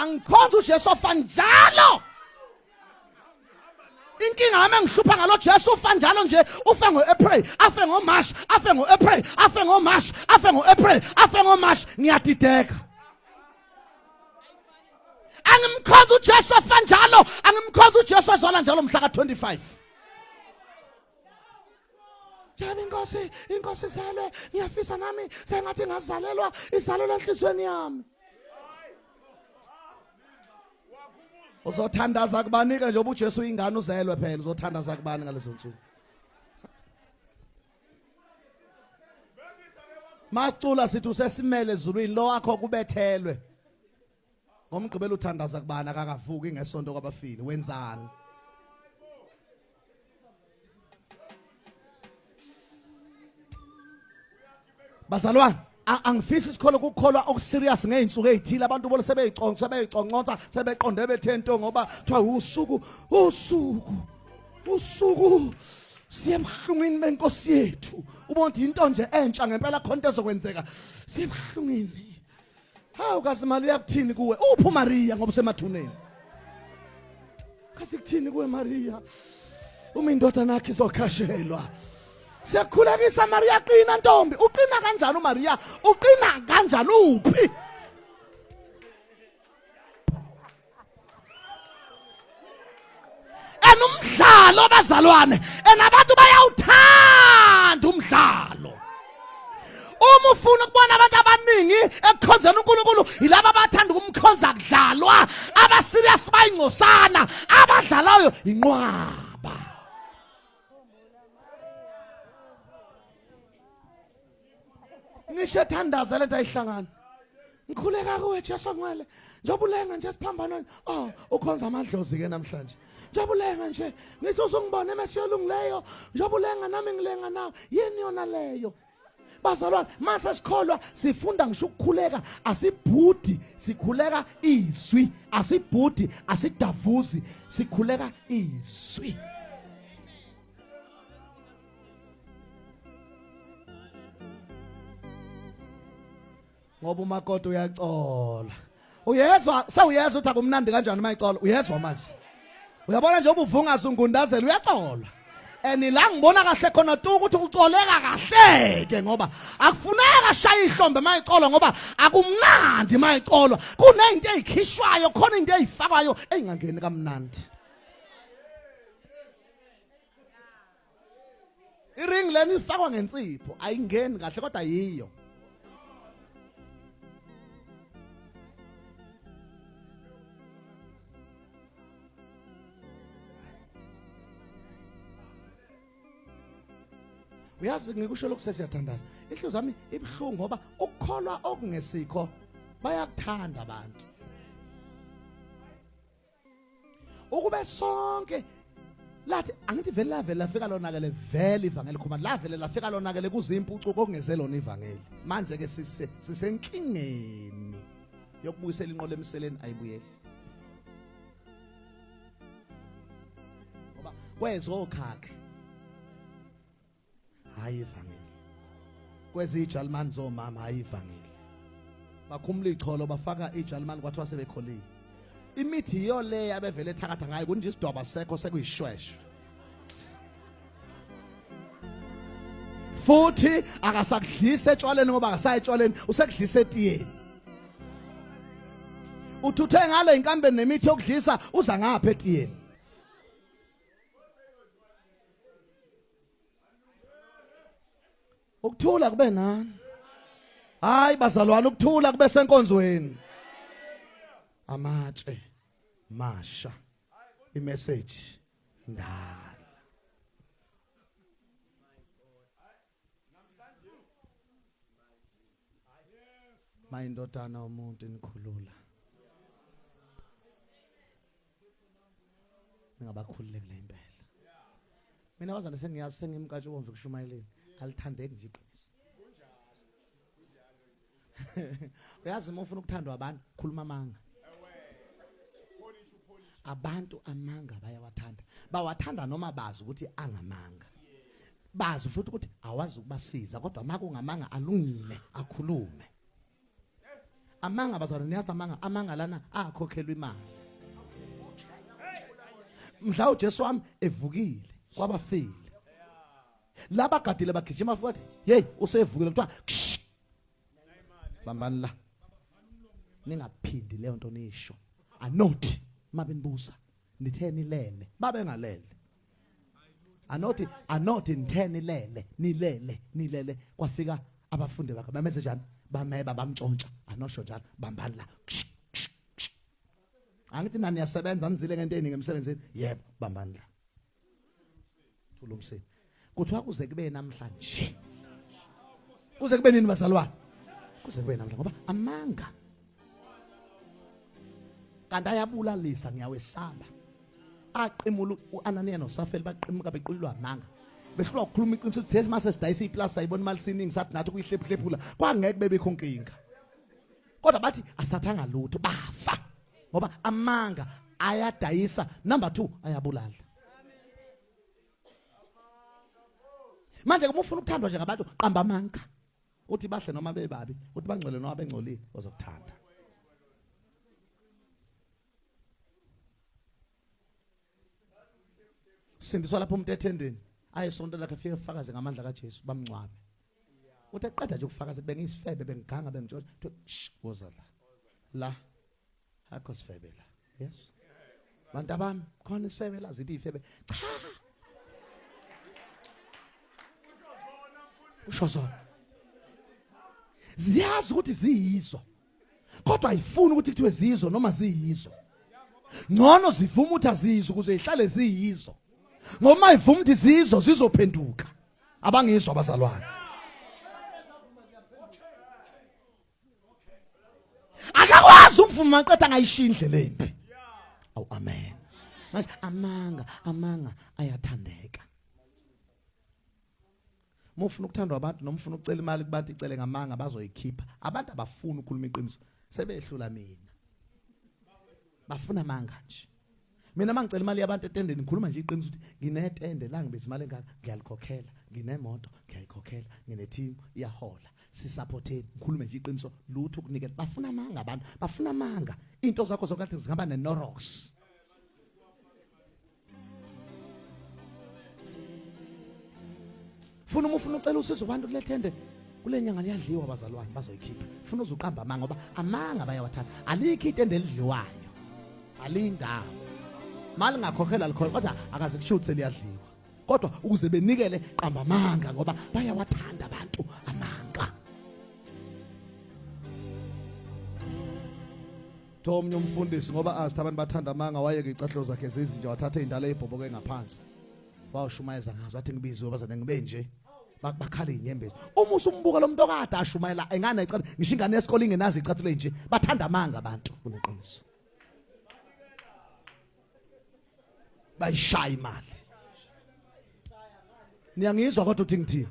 angikhonza uJesu ofa njalo. Inkinga yami engihlupha ngalo Jesu ufa njalo nje, ufa ngo-April, afe ngo-March, afe ngo-April, afe ngo-March, afe ngo-April, afe ngo-March, ngiyadideka. Angimkhonza uJesu ofa njalo, angimkhonza uJesu ozala njalo mhla ka-25. Jani inkosi izelwe, ngiyafisa nami sengathi ngazalelwa izalelwa enhlizweni yami. Uzothandaza kubani ke njengoba uJesu ingane uzelwe phela, uzothandaza kubani ngalezo nsuku? Masicula sithi usesimele ezulwini lo wakho kubethelwe. Ngomgqibelo uthandaza kubani akakavuki ngesonto kwabafile, wenzani? Bazalwane, angifisi isikole ukukholwa okuserious ngeinsuku ezithile. Abantu bolo sebeyiconcotha sebeqonde bethe nto ngoba kuthiwa usuku siyemhlungwini benkosi yethu. Ubona ukuthi into nje entsha ngempela khonto ezokwenzeka. Siyemhlungwini. Hawu kazi imali yakuthini kuwe? Uphu Maria ngoba usemathuneni. Kasi kuthini kuwe Maria? Uma indoda nakhe izokhashelwa. Siyakhulekisa Maria, qina ntombi. Uqina kanjani uMaria? Uqina kanjani uphi? Umdlalo bazalwane, enabantu bayawuthanda umdlalo. Uma ufuna ukubona abantu abaningi ekukhonzeni uNkulunkulu, yilabo abathanda ukumkhonza kudlalwa, abaserious bayingcosana, abadlalayo inqwaba. Ngisho ethandaza lento ayihlangana. Ngikhuleka kuwe Jesu ngwele. Njengoba ulenga nje siphambanweni. Oh, ukhonza amadlozi ke namhlanje. Njengoba ulenga nje, ngithi uzongibona emesiyolungileyo. Njengoba ulenga nami ngilenga nawe. Yini yona leyo? Bazalwane, mase sikholwa sifunda ngisho ukukhuleka, asibhudi, sikhuleka izwi, asibhudi, asidavuzi, sikhuleka izwi. Ngoba umakoti uyacola. Uyezwa, sewuyezwa ukuthi akumnandi kanjani mayicola. Uyezwa manje. Uyabona nje ubuvungaza ungundazela uyacola. La ngibona kahle khona tu ukuthi ucoleka kahleke ngoba akufuneka shaya ihlombe mayicola ngoba akumnandi mayicola. Kunezinto ezikhishwayo, khona into ezifakwayo engangeni kamnandi. Iring leni ifakwa ngensipho, ayingeni kahle kodwa yiyo. Uyazi ngikusho lokhu sesiyathandaza. Ihliziyo yami ibhlungu ngoba ukukholwa okungesikho bayakuthanda abantu. Ukube sonke lathi angithi vele lafika lonakele vele ivangeli khoma la vele lafika lonakele kuzimpucuko okungeze lona ivangeli. Manje ke sisenkingeni yokubuyisela inqolo emseleni ayibuyeli. Ngoba kwezokhakhe hayi ivangeli. Kwezi iJalimani zomama hayi ivangeli. Bakhumula icholo bafaka iJalimani kwathiwa sebekholile. Imithi iyo le abevele ethakatha ngayo kunje isidwaba sekho sekuyishweshwe. Futhi akasakudlisa etshwaleni ngoba akasayetshwaleni, usekudlisa etiyeni. Uthuthe ngale inkambe nemithi yokudlisa uza ngapha etiyeni. Ukuthula kube nani? Hayi bazalwane, ukuthula kube senkonzweni. Amatshe masha imessage ndala. Mayindodana umuntu enikhulula. Ningabakhululekile impela. Mina wazana sengiyazi sengimkatshe ubomvu kushumayeleni. Alithandeki nje iqiniso. Uyazi uma ufuna ukuthandwa abantu khuluma amanga. Abantu amanga bayawathanda. Bawathanda noma bazi ukuthi angamanga. Bazi futhi ukuthi awazi ukubasiza kodwa uma kungamanga alungile akhulume. amanga bazalwane niyazi amanga lana akhokhelwa imali. Mhla uJesu wami evukile kwabafile laba gadile bagijima futhi hey usevukile kuthiwa bambani la ningaphindi leyo nto nisho anothi mabe nibuza nitheni lele babe ngalele anothi nitheni lele nilele kwafika abafundi bakhe bamese njani bameba bamtshontsha anosho njalo bambani la angithi nani yasebenza nizile ngento eningi emsebenzini yebo bambani la thula umsebenzi kuthiwa kuze kube namhlanje kuze kube nini bazalwane kuze kube namhlanje ngoba amanga kanti ayabulalisa ngiyawesaba aqimula uAnaniya noSafeli baqimuka bequlilwa amanga behlulwa ukukhuluma iqiniso ukuthi mase sidayisa iplus sayibona imali siningi sathi nathi kuyihlephulephula kwangeke bebekho inkinga kodwa bathi asithathanga lutho bafa ngoba amanga ayadayisa number 2 ayabulala manje uma ufuna ukuthandwa nje ngabantu qamba amanga uthi bahle noma bebabi uthi bangcwele noma bengcolile ozokuthanda sindiswa lapho umuntu ethendeni ayesonto lakhe afike afakaze ngamandla kaJesu bamncwabe uthi eqeda nje ukufakaza bengiyisifebe bengiganga bengitshontsha woza la akho sifebe la yes bantu abami khona isifebe la zithi ifebe cha usho zona ziyazi ukuthi ziyizo kodwa ayifuni ukuthi kuthiwe ziyizo noma ziyizo ngcono zivuma ukuthi azizo ukuze ihlale ziyizo ngoma ivuma ukuthi zizo zizophenduka abangizwa abazalwane akakwazi ukuvuma qeda ngayishindle lempi awu amen manje amanga ayathandeka mufuna ukuthandwa abantu noma ufuna ukucela imali kubantu icele ngamanga bazoyikhipha abantu abafuna ukukhuluma iqiniso sebehlula mina bafuna amanga nje mina mangicela imali yabantu etendeni ngikhuluma nje iqiniso ukuthi nginetende la ngibeza imali engaka ngiyalikhokhela nginemoto ngiyayikhokhela ngineteam iyahola sisupporteni ngikhulume nje iqiniso lutho ukunikela bafuna amanga abantu bafuna amanga into zakho zokathi zingaba nenorox funa ufuna ucela usizo kubantu kulethende kule nyanga liyadliwa abazalwane bazoyikhipha funa uzuqamba amanga ngoba amanga bayawathanda alikho itende elidliwayo alindawo mali ngakhokhela likhona kodwa akaze kushuthi liyadliwa kodwa ukuze benikele qamba amanga ngoba bayawathanda abantu amanga Tomnye umfundisi ngoba azi abantu bathanda amanga wayeke icahlo zakhe zezinja wathatha indalo ebhoboke ngaphansi wawushumayeza ngazo wathi ngibiziwe bazane ngibe nje bakhala inyembezi uma usumbuka lo muntu okade ashumayela engane icala ngisho ingane yesikole ingenazi icathulo nje bathanda amanga abantu kuneqiniso bayishaya imali niyangizwa kodwa uthi ngithini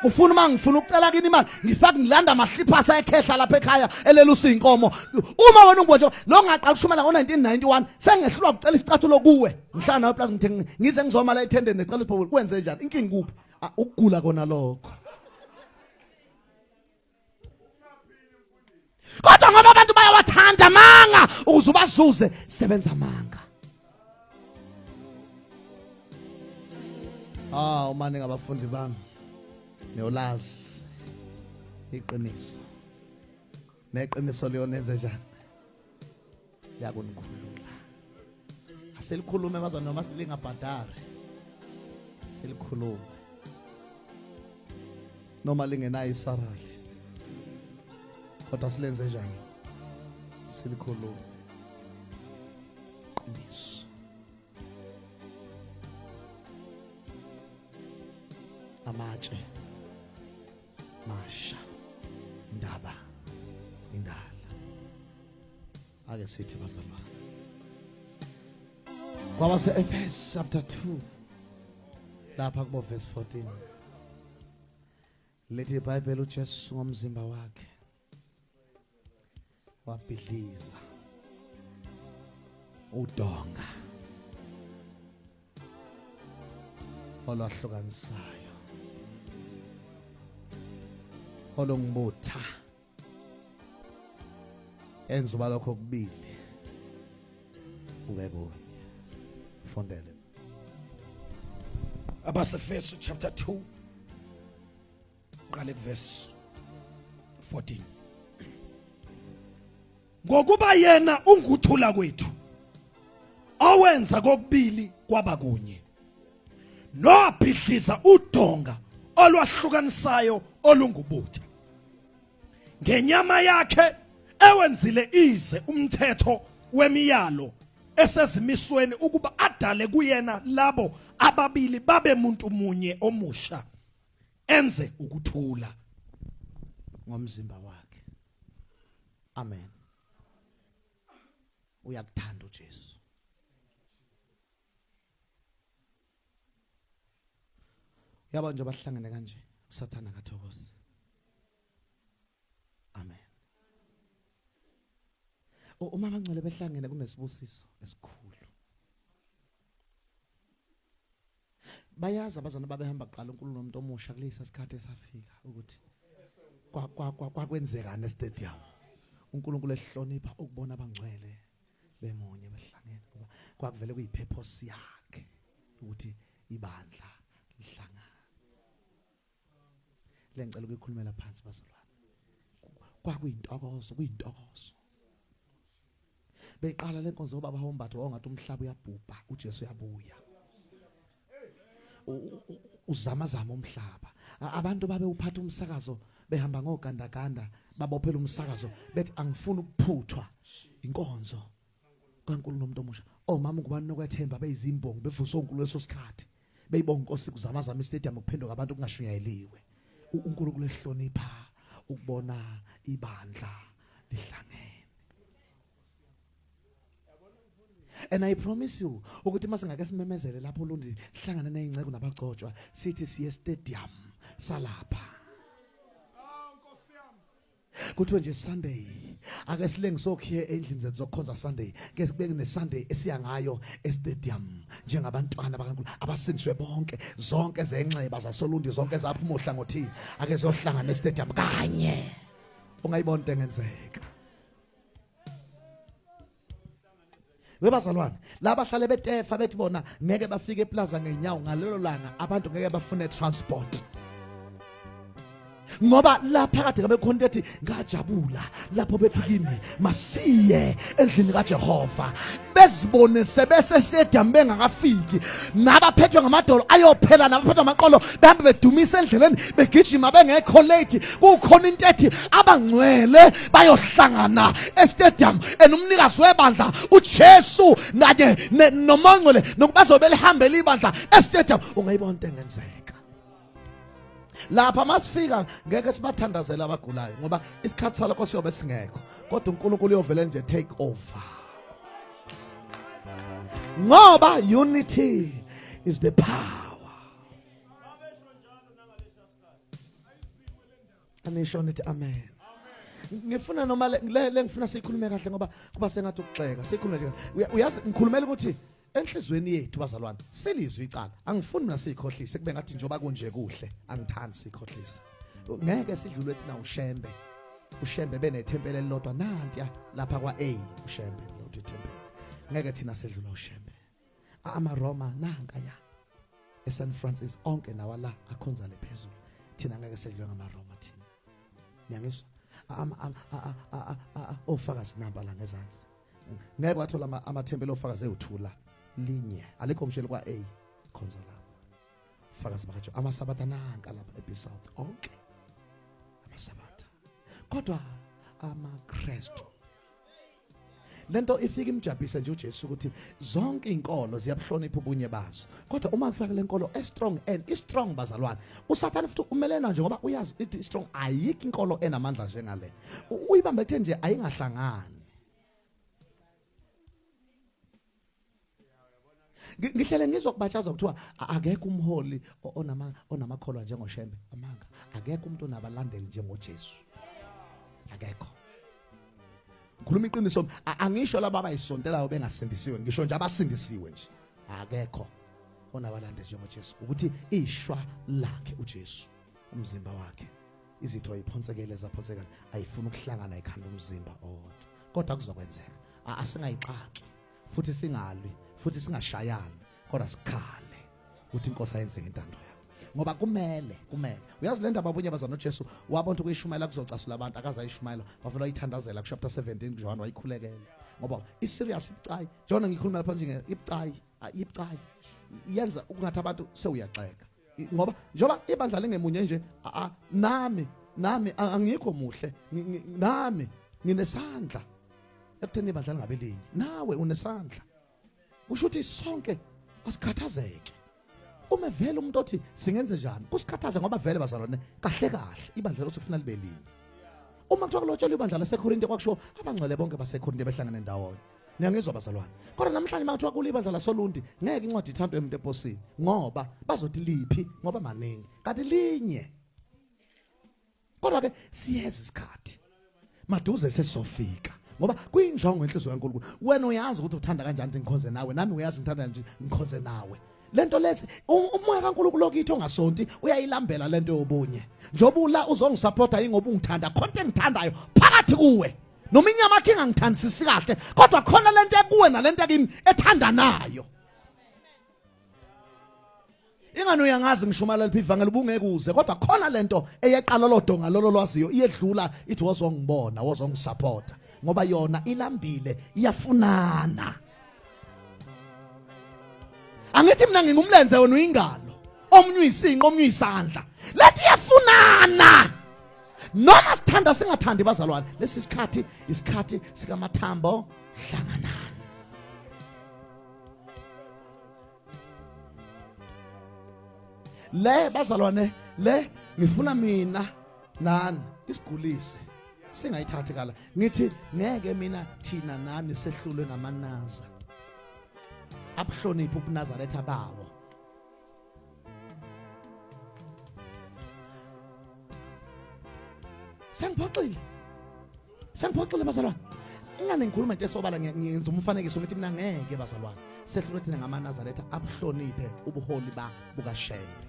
ufuna mangifuna ukucela kini imali ngifaka ngilanda amahlipha sayekhehla lapha ekhaya elela usinkomo uma wena ungibonje lo ngaqala ushumela ngo1991 sengehlulwa ukucela isicathulo kuwe ngihlala nawe plus ngithi ngize ngizoma la ethendeni nesicelo sipho kwenze njani inkingi kuphi ukugula kona lokho kodwa ngoba abantu bayawathanda amanga ukuze ubazuze sebenza amanga umane ngabafundi bami niyolazi iqiniso neqiniso liyonenze njani yakunikhulula aselikhulume bazana noma silingabhadari selikhulume noma lingenayo isarali kodwa silenze njani selikhulume iqiniso amatshe masha indala ake sithi bazalwane kwabase Efesu chapter 2 lapha kubo verse 14 lithi iBhayibheli uJesu ngomzimba wakhe wabhidliza udonga olwahlukanisayo olongibutha enza uba lokho kubili ube kunye. Fondele Abasefeso chapter 2 qale verse 14. Ngokuba yena unguthula kwethu owenza kokubili kwaba kunye nobhidliza udonga olwahlukanisayo olungubutha ngenyama yakhe ewenzile ize umthetho wemiyalo esezimisweni ukuba adale kuyena labo ababili babe muntu munye omusha enze ukuthula ngomzimba wakhe. Amen. Uyakuthanda uJesu. Yabo nje bahlangene kanje usathana kathokoze. Amen. Uma abangcwele behlangene kunesibusiso esikhulu. Bayazi abazana babehamba kuqala uNkulunkulu nomuntu omusha kulesa sikhathi esafika ukuthi kwakwenzekana estadium. uNkulunkulu ehlonipha ukubona abangcwele bemunye behlangene ngoba kwakuvele kuyipurpose yakhe ukuthi ibandla lihlangane. Lengicela ukukhulumela phansi bazalwane. Kwakuyintokozo, kuyintokozo. Beqala lenkonzo baba hombatho ongathi umhlaba uyabhubha, uJesu uyabuya. Uzama umhlaba. Abantu babe uphatha umsakazo behamba ngogandaganda babophela umsakazo bethi angifuni ukuphuthwa inkonzo kaNkulunkulu nomuntu omusha. Mama ngubani nokwethemba beyizimbongo bevusa uNkulunkulu lesosikhathi. Beyibonga inkosi kuzama istadium ukuphenduka abantu kungashunyayeliwe. uNkulunkulu ehlonipha ukubona ibandla lihlangene. And I promise you ukuthi masingake simemezele lapho Lundi sihlangane nezingceko nabagcotshwa sithi siye stadium salapha. Kuthiwe nje Sunday ake silengisokhiye endlini zethu zokukhonza Sunday ke sibeke ne Sunday esiya ngayo estadium njengabantwana bakaNkulunkulu abasindiswe bonke zonke zenxeba zasoLundi zonke zaphuma ohlangothini ake siyohlangana estadium kanye. Ungayibona into engenzeka. Webazalwane laba hlale betefa bethi bona ngeke bafike eplaza ngenyawo ngalelo langa abantu ngeke bafune transport. Ngoba lapha kade ngabe khona ethi ngajabula lapho bethi kimi masiye endlini kaJehova bezibone sebese stadium bengakafiki nabaphethwe ngamadolo ayophela nabaphethwe amaqolo behambe bedumisa endleleni begijima bengekho late kukhona into ethi abangcwele bayohlangana estadium enumnikazi webandla uJesu kanye nomangcwele nokubazobe lihambele ibandla estadium. Ungayibona into engenzeka lapha masifika ngeke sibathandazela abagulayo ngoba isikhathi salokho siyobe singekho kodwa uNkulunkulu uyovela nje take over ngoba unity is the power. Anisho nithi amen. Ngifuna noma le ngifuna sikhulume kahle ngoba kuba sengathi ukuxeka sikhulume nje uyazi ngikhulumela ukuthi enhlizweni yethu bazalwane silizwe icala angifuni mina sikhohlise kube ngathi njoba kunje kuhle angithandi sikhohlise ngeke sidlule thina ushembe benethempele elilodwa nantiya lapha kwa A ushembe lodwa ithempele ngeke thina sedlula ushembe amaRoma nanka ya eSan Francis onke nawa la akhonza lephezulu thina ngeke sedlule ngamaRoma thina niyangizwa ofakazi namba la ngezansi ngeke wathola amathempele ofakazi eyothula linye alikho mshelo kwa A khonza lapho fakazi bakaJesu amasabatha nanka lapha eBisouth onke amasabatha kodwa amaKristu lento ifika imjabisa nje uJesu ukuthi zonke izinkolo ziyabuhlonipha ubunye bazo kodwa uma kufika lenkolo strong and strong bazalwane uSathane futhi umelena nje ngoba uyazi ithi strong ayikho inkolo enamandla njengale uyibambe ethe nje ayingahlangani. Ngihlele ngizwa kubatshaza kuthiwa akekho umholi onamakholwa njengoShembe amanga akekho umuntu onabalandeli njengoJesu akekho. Ngikhuluma iqiniso angisho laba abayisontelayo bengasindisiwe ngisho nje abasindisiwe nje akekho onabalandeli njengoJesu ukuthi ishwa lakhe uJesu umzimba wakhe izitho ayiphonsekele zaphonsekana ayifuna ukuhlangana ikhanda umzimba owodwa kodwa kuzokwenzeka. Asingayixaki futhi singalwi futhi singashayani kodwa sikhale ukuthi inkosi ayenze ngentando yakhe. Ngoba kumele uyazi le ndaba abunye bazana uJesu wabona ukuthi kuyishumayela kuzocasula abantu akazayishumayela wavela ayithandazela ku chapter 17 John wayikhulekela ngoba iserious ibucayi John ngikhuluma lapha nje ibucayi yenza ukungathi abantu sewuyaxeka ngoba njoba ibandla lengemunye nje nami angikho muhle nami nginesandla ekutheni ibandla lingabe linye nawe unesandla kusho ukuthi sonke asikhathazeke. Uma vele umuntu othi singenze njani kusikhathaza ngoba vele bazalwane kahle ibandla losifuna libe linye. Uma kuthiwa kulotshela ibandla laseKorinte kwakusho abangcwele bonke baseKorinte behlangene ndawonye. Niyangizwa bazalwane. Kodwa namhlanje makuthiwa kule ibandla lasoLundi ngeke incwadi ithandwe emuntu eposini ngoba bazothi liphi ngoba maningi kanti linye. Kodwa ke siyeza isikhathi maduze sesofika ngoba kuyinjongo enhliziyo kaNkulunkulu. Wena uyazi ukuthi uthanda kanjani ukuthi ngikhonze nawe nami uyazi ngithanda nje ngikhonze nawe. Lento lesi umoya kaNkulunkulu lokithi ongasonti uyayilambela lento yobunye. Njobula uzongisupporta ingoba ungithanda khonto engithandayo phakathi kuwe. Noma inyama yakhe ingangithandisisi kahle kodwa khona lento ekuwe nalento yakini ethandanayo. Ingano uyangazi ngishumayela liphivangela ubungeke uze kodwa khona lento eyeqala lodonga lolo lwaziyo iyedlula ithi wozongibona wozongisupporta ngoba yona ilambile iyafunana. Angithi mina ngingumlenze wena uyingalo omunye uyisinqa omunye uyisandla lethi yafunana noma sithanda singathandi bazalwane lesi isikhathi sikamathambo hlanganana. Le bazalwane le ngifuna mina nani isigulise singayithathi kala ngithi ngeke mina thina nani sehlulwe ngamanaza abuhloniphi ubuNazaretha bawo. Sengiphoxile bazalwane. Ingane ngikhuluma into esobala ngiyenza umfanekiso ngithi mina ngeke bazalwane sehlulwe thina ngamaNazaretha abuhloniphe ubuholi bukaShembe.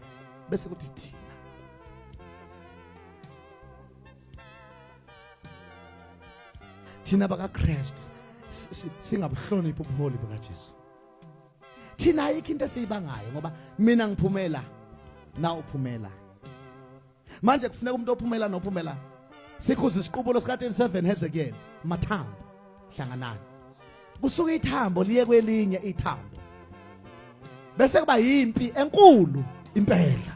Bese kuthi thina bakaKristu singabuhloniphi ubuholi bukaJesu. Thina ayikho into esiyibangayo ngoba mina ngiphumela na uphumela. Manje kufuneka umuntu ophumela nophumela sikhuza isiqubulo sika 37 Hezekiyeli mathambo hlanganana. Kusuka ithambo liye kwelinye ithambo. Bese kuba yimpi enkulu impela.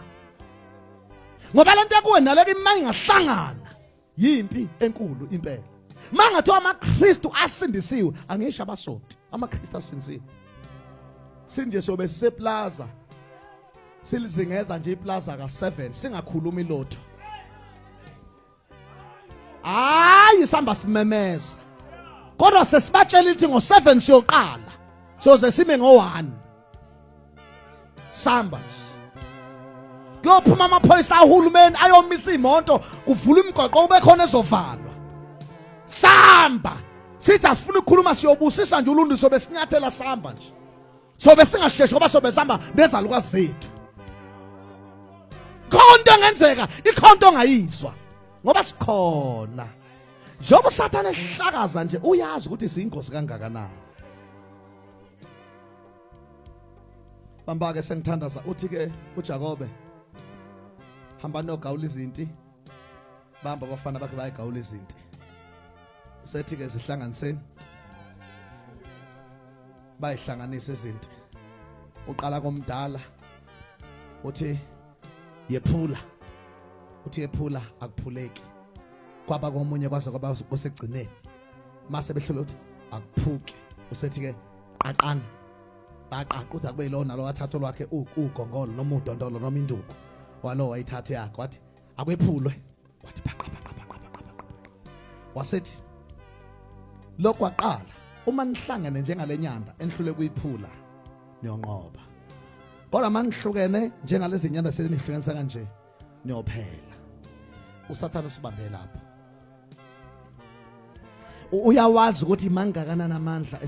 Ngoba lento ekuwe naleke imanye ngahlangana yimpi enkulu impela. Mangathiwa amaKristu asindisiwe angisho abasoti amaKristu asindisiwe. Sinje sobe siseplaza silizingeza nje iplaza ka7 singakhuluma ilotho. Hayi samba simemeza. Kodwa sesibatshela ithi ngo7 siyoqala. Soze sime ngo1. Samba. Kuyophuma amaphoyisa ahulumeni ayomisa imoto kuvula imigwaqo ube khona ezovalwa. Samba. Sithi asifuna ukukhuluma siyobusisa nje uLundi sobe sinyathela samba nje. Sobe singasheshi ngoba sobe samba nezalukazi zethu. Khonto engenzeka ikhonto ongayizwa ngoba sikhona. Njengoba uSathane ehlakaza nje uyazi ukuthi siyingozi kangakanani. Bamba ke sengithandaza uthi ke uJakobe hamba nogawula izinti bamba abafana bakhe bayigawula izinti. Usethi ke zihlanganiseni bayihlanganisa izinti. Uqala komdala uthi yephula. Uthi yephula akuphuleki. Kwaba komunye kwaze kwaba osegcineni. Mase behlolo uthi akuphuki. Usethi ke qaqana. Baqaqutha kube yilona lo wathatha lwakhe ugongolo noma udondolo noma induku. Walo wayithatha yakhe wathi akwephulwe. Wathi baqa. Wasethi lokho waqala uma nihlangene njengalenyanda enihlule kuyiphula niyonqoba. Kodwa manihlukene njengalezi nyanda senihlukanisa kanje niyophela. USathane usibambe lapha. Uyawazi ukuthi mangakanani amandla